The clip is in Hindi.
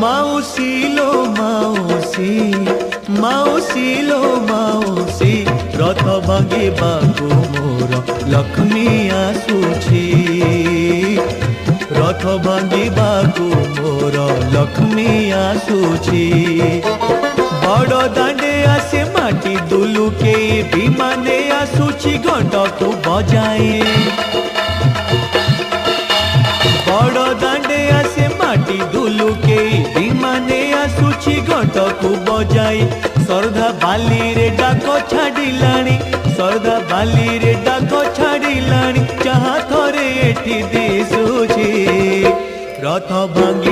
माउसी लो माउसी माउसी लो माउसी रथ भांगिबाकू मोर लक्ष्मी आसुछि रथ भांगिबाकू मोर लक्ष्मी आसुछि बड़ दांडे आसे माटी दुलुके विमाने आसुछि घंटकू बजाए बड़ दांडे आसे माटी दुलुके विमाने आसुछि घंटकू बजाई सरधा बाली रे डाक छाड़िलाणी सरधा बाली रे डाक छाड़िलाणी जहाँ थरे एठी दिसुछि रथ भांगी